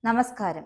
നമസ്കാരം.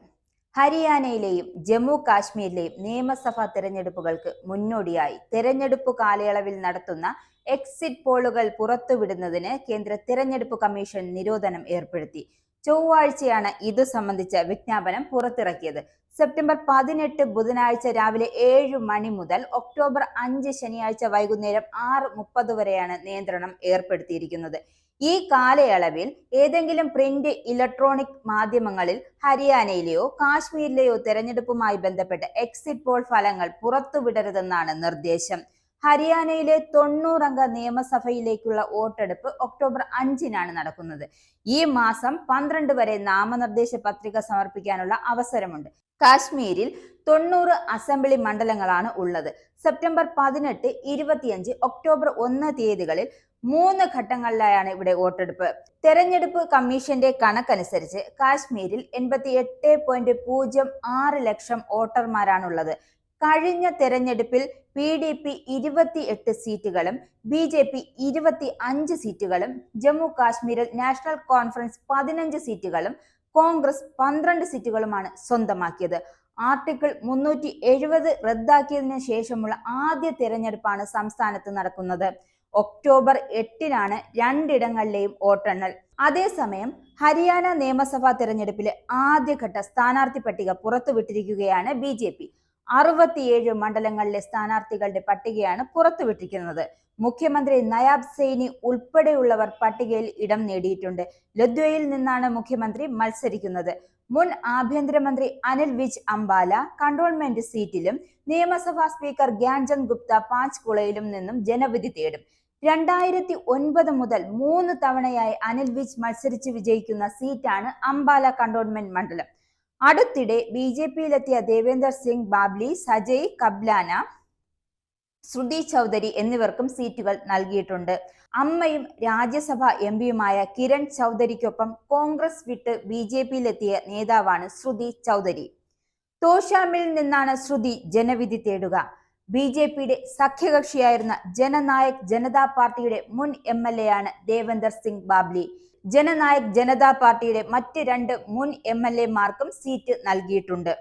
ഹരിയാനയിലെയും ജമ്മു കാശ്മീരിലെയും നിയമസഭാ തെരഞ്ഞെടുപ്പുകൾക്ക് മുന്നോടിയായി തെരഞ്ഞെടുപ്പ് കാലയളവിൽ നടത്തുന്ന എക്സിറ്റ് പോളുകൾ പുറത്തുവിടുന്നതിന് കേന്ദ്ര തെരഞ്ഞെടുപ്പ് കമ്മീഷൻ നിരോധനം ഏർപ്പെടുത്തി. ചൊവ്വാഴ്ചയാണ് ഇതു സംബന്ധിച്ച വിജ്ഞാപനം പുറത്തിറക്കിയത്. സെപ്റ്റംബർ 18 ബുധനാഴ്ച രാവിലെ 7 മണി മുതൽ ഒക്ടോബർ 5 ശനിയാഴ്ച വൈകുന്നേരം 6:30 വരെയാണ് നിയന്ത്രണം ഏർപ്പെടുത്തിയിരിക്കുന്നത്. ഈ കാലയളവിൽ ഏതെങ്കിലും പ്രിന്റ്, ഇലക്ട്രോണിക് മാധ്യമങ്ങളിൽ ഹരിയാനയിലെയോ കാശ്മീരിലെയോ തെരഞ്ഞെടുപ്പുമായി ബന്ധപ്പെട്ട് എക്സിറ്റ് പോൾ ഫലങ്ങൾ പുറത്തുവിടരുതെന്നാണ് നിർദ്ദേശം. ഹരിയാനയിലെ 90 അംഗ നിയമസഭയിലേക്കുള്ള വോട്ടെടുപ്പ് ഒക്ടോബർ 5-നാണ് നടക്കുന്നത്. ഈ മാസം 12 വരെ നാമനിർദ്ദേശ പത്രിക സമർപ്പിക്കാനുള്ള അവസരമുണ്ട്. കാശ്മീരിൽ 90 അസംബ്ലി മണ്ഡലങ്ങളാണ് ഉള്ളത്. സെപ്റ്റംബർ 18, 25, ഒക്ടോബർ 1 തീയതികളിൽ 3 ഘട്ടങ്ങളിലായാണ് ഇവിടെ വോട്ടെടുപ്പ്. തെരഞ്ഞെടുപ്പ് കമ്മീഷന്റെ കണക്കനുസരിച്ച് കാശ്മീരിൽ 88.06 ലക്ഷം വോട്ടർമാരാണുള്ളത്. കഴിഞ്ഞ തെരഞ്ഞെടുപ്പിൽ PDP 28 സീറ്റുകളും BJP 25 സീറ്റുകളും, ജമ്മു കാശ്മീരിൽ നാഷണൽ കോൺഫറൻസ് 15 സീറ്റുകളും കോൺഗ്രസ് 12 സീറ്റുകളുമാണ് സ്വന്തമാക്കിയത്. ആർട്ടിക്കിൾ 370 റദ്ദാക്കിയതിനു ശേഷമുള്ള ആദ്യ തെരഞ്ഞെടുപ്പാണ് സംസ്ഥാനത്ത് നടക്കുന്നത്. ഒക്ടോബർ 8-നാണ് രണ്ടിടങ്ങളിലെയും വോട്ടെണ്ണൽ. അതേസമയം ഹരിയാന നിയമസഭാ തെരഞ്ഞെടുപ്പിലെ ആദ്യഘട്ട സ്ഥാനാർത്ഥി പട്ടിക പുറത്തുവിട്ടിരിക്കുകയാണ് BJP. 67 മണ്ഡലങ്ങളിലെ സ്ഥാനാർത്ഥികളുടെ പട്ടികയാണ് പുറത്തുവിട്ടിരിക്കുന്നത്. മുഖ്യമന്ത്രി നയാബ് സെയ്നി ഉൾപ്പെടെയുള്ളവർ പട്ടികയിൽ ഇടം നേടിയിട്ടുണ്ട്. ലദ്വയിൽ നിന്നാണ് മുഖ്യമന്ത്രി മത്സരിക്കുന്നത്. മുൻ ആഭ്യന്തരമന്ത്രി അനിൽ വിജ് അംബാല കണ്ടോൺമെന്റ് സീറ്റിലും നിയമസഭാ സ്പീക്കർ ഗ്യാൻചന്ദ് ഗുപ്ത പാഞ്ച്കുളയിലും നിന്നും ജനവിധി തേടും. 2009 മുതൽ 3 തവണയായി അനിൽ വിജ് മത്സരിച്ച് വിജയിക്കുന്ന സീറ്റാണ് അംബാല കണ്ടോൺമെന്റ് മണ്ഡലം. അടുത്തിടെ BJPയിലെത്തിയ ദേവേന്ദർ സിംഗ് ബാബ്ലി, സജയ് കബ്ലാന, ശ്രുതി ചൗധരി എന്നിവർക്കും സീറ്റുകൾ നൽകിയിട്ടുണ്ട്. അമ്മയും രാജ്യസഭാ MPയുമായ കിരൺ ചൗധരിക്കൊപ്പം കോൺഗ്രസ് വിട്ട് BJPയിലെത്തിയ നേതാവാണ് ശ്രുതി ചൗധരി. തോഷാമിൽ നിന്നാണ് ശ്രുതി ജനവിധി തേടുക. BJPയുടെ സഖ്യകക്ഷിയായിരുന്ന ജനനായക് ജനതാ പാർട്ടിയുടെ മുൻ MLA ആണ് ദേവേന്ദർ സിംഗ് ബാബ്ലി. ജനനായക് ജനതാ പാർട്ടിയുടെ മറ്റ് 2 മുൻ MLA മാർക്കും സീറ്റ് നൽകിയിട്ടുണ്ട്.